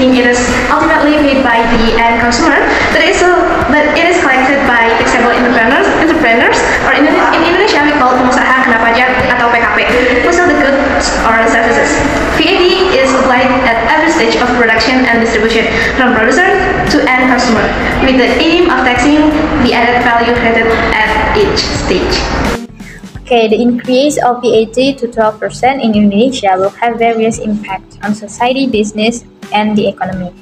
meaning it is ultimately paid by the end consumer, but it is collected by taxable entrepreneurs, or in Indonesia we call pengusaha kena pajak atau PKP, who sell the goods or services. VAT is applied at every stage of production and distribution, from producer to end consumer, with the aim of taxing the added value created at each stage. Okay, the increase of VAT to 12% in Indonesia will have various impacts on society, business, and the economy.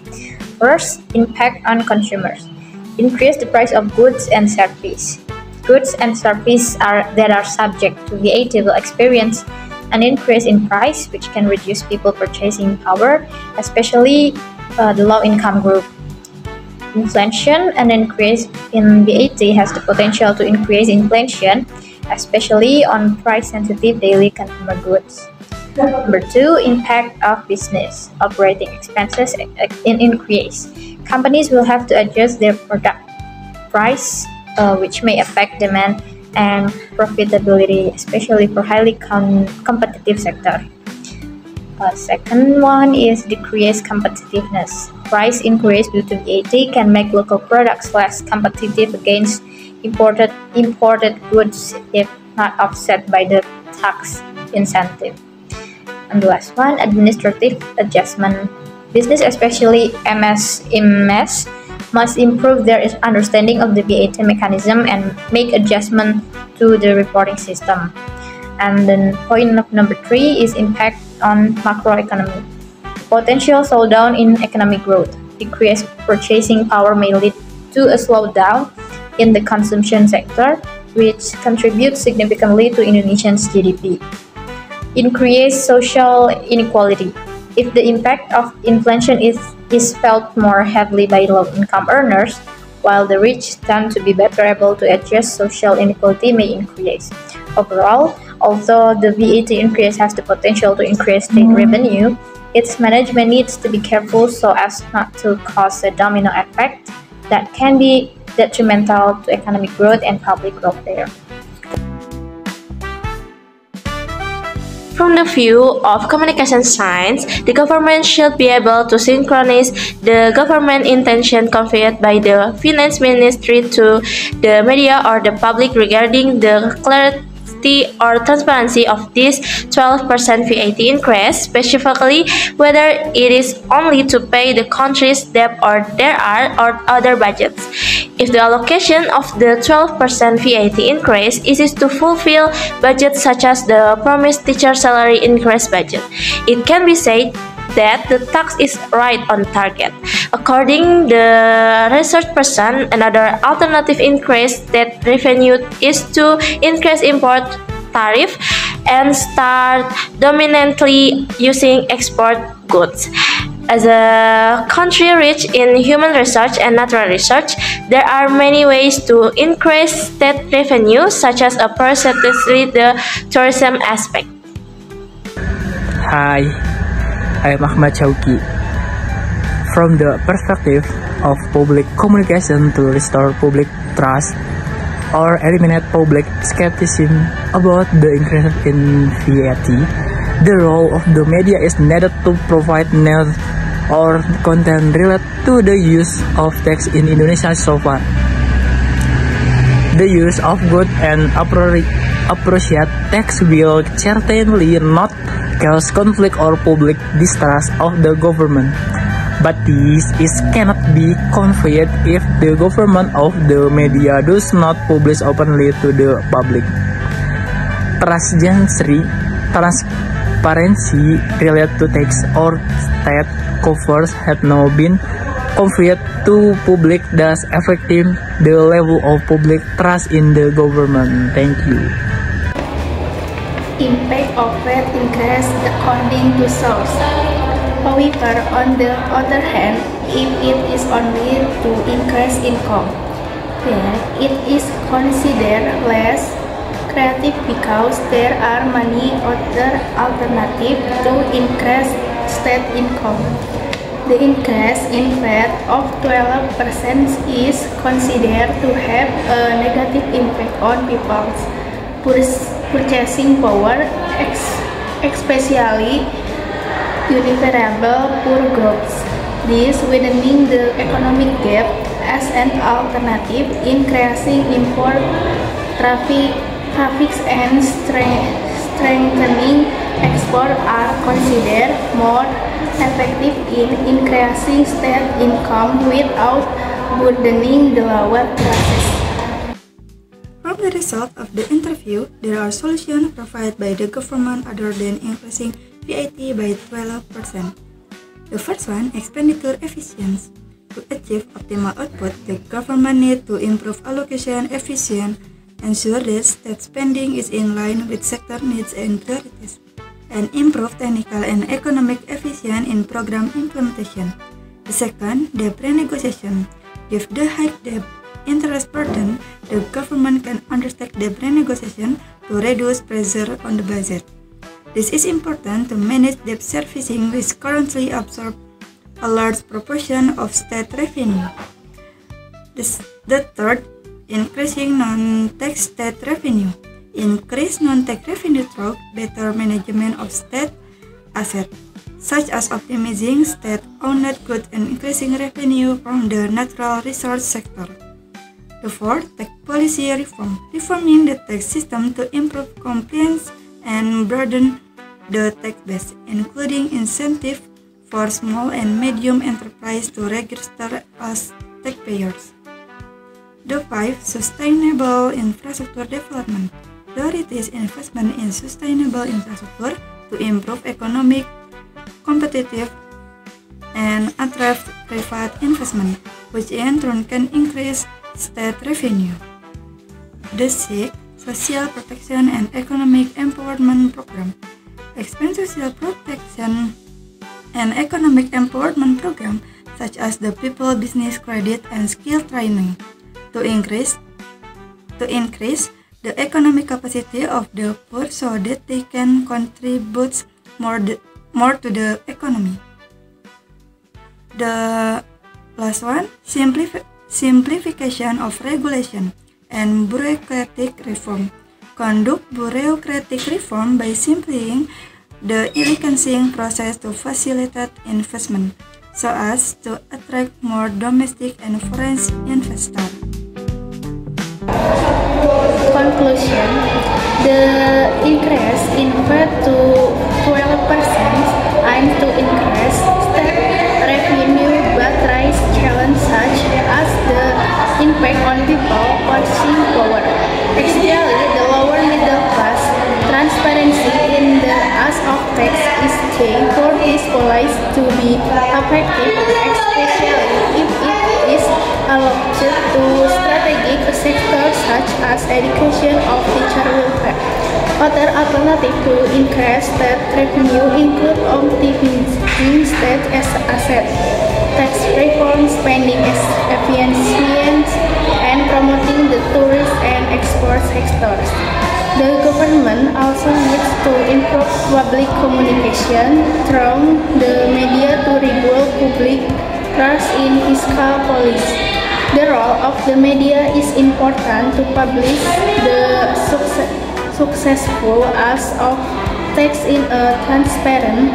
First, impact on consumers. Increase the price of goods and services. Goods and services that are subject to VAT will experience an increase in price, which can reduce people's purchasing power, especially the low-income group. Inflation. An increase in VAT has the potential to increase inflation, especially on price-sensitive daily consumer goods. Number 2, impact of business. Operating expenses increase. Companies will have to adjust their product price, which may affect demand and profitability, especially for highly competitive sector. Second one is decreased competitiveness. Price increase due to VAT can make local products less competitive against imported goods if not offset by the tax incentive. And the last one, administrative adjustment. Business, especially MSMEs, must improve their understanding of the VAT mechanism and make adjustment to the reporting system. And then point number 3 is impact on macroeconomy. Potential slowdown in economic growth. Decreased purchasing power may lead to a slowdown in the consumption sector, which contributes significantly to Indonesia's GDP. Increased social inequality. If the impact of inflation is felt more heavily by low-income earners, while the rich tend to be better able to adjust, social inequality may increase. Overall, although the VAT increase has the potential to increase state revenue, its management needs to be careful so as not to cause a domino effect that can be detrimental to economic growth and public welfare. From the view of communication science, the government should be able to synchronize the government intention conveyed by the finance ministry to the media or the public regarding the clarity or transparency of this 12% VAT increase, specifically whether it is only to pay the country's debt or there are or other budgets. If the allocation of the 12% VAT increase is to fulfill budgets such as the promised teacher salary increase budget, it can be said that the tax is right on target. According the research person, another alternative increase that revenue is to increase import tariff and start dominantly using export goods. As a country rich in human research and natural research, there are many ways to increase state revenue, such as a percentage the tourism aspect. Hi, I am Ahmad Chauki. From the perspective of public communication to restore public trust or eliminate public skepticism about the increase in VAT, the role of the media is needed to provide news or content related to the use of text in Indonesia so far. The use of good and appropriate text will certainly not cause conflict or public distrust of the government, but this cannot be conveyed if the government of the media does not publish openly to the public. Transparency related to text or state covers have now been conveyed to public, thus affecting the level of public trust in the government. Thank you. Impact of VAT increase according to source. However, on the other hand, if it is only to increase income, then it is considered less creative because there are many other alternatives to increase state income. The increase in VAT of 12% is considered to have a negative impact on people's purchasing power, especially vulnerable poor groups. This widening the economic gap as an alternative, increasing import traffic and strengthening export are considered more effective in increasing state income without burdening the lower classes. From the result of the interview, there are solutions provided by the government other than increasing VAT by 12%. The first one, expenditure efficiency. To achieve optimal output, the government needs to improve allocation efficiency, ensure that state spending is in line with sector needs and priorities, and improve technical and economic efficiency in program implementation. The second, debt renegotiation. With the high debt interest burden, the government can undertake debt renegotiation to reduce pressure on the budget. This is important to manage debt servicing, which currently absorbs a large proportion of state revenue. The third, increasing non-tax state revenue. Increase non-tax revenue through better management of state assets, such as optimizing state-owned goods and increasing revenue from the natural resource sector. The fourth, tax policy reform. Reforming the tax system to improve compliance and broaden the tax base, including incentive for small and medium enterprises to register as taxpayers. The fifth, sustainable infrastructure development. Priorities investment in sustainable infrastructure to improve economic competitive and attract private investment, which in turn can increase state revenue. The sixth, social protection and economic empowerment program. Expand social protection and economic empowerment program such as the People Business Credit and Skill Training to increase the economic capacity of the poor so that they can contribute more to the economy. The last one, simplification of regulation and bureaucratic reform. Conduct bureaucratic reform by simplifying the licensing process to facilitate investment, so as to attract more domestic and foreign investors. Conclusion: the increase in VAT to 12% aims to increase state revenue but raise challenges such as the impact on people purchasing power, especially the lower middle class. Transparency in the ask of tax is key for this policy to be effective, especially if it is allocated to strategic sectors such as education or teacher welfare. Other alternatives to increase state revenue include optimizing state assets, tax reform, spending efficiency, and promoting the tourist and export sectors. The government also needs to improve public communication through the media to rebuild public trust in fiscal policy. The role of the media is important to publish the successful acts of tax in a transparent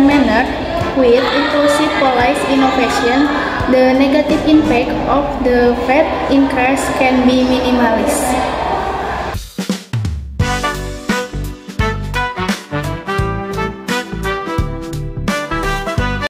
manner. With inclusive policy innovation, the negative impact of the VAT increase can be minimized.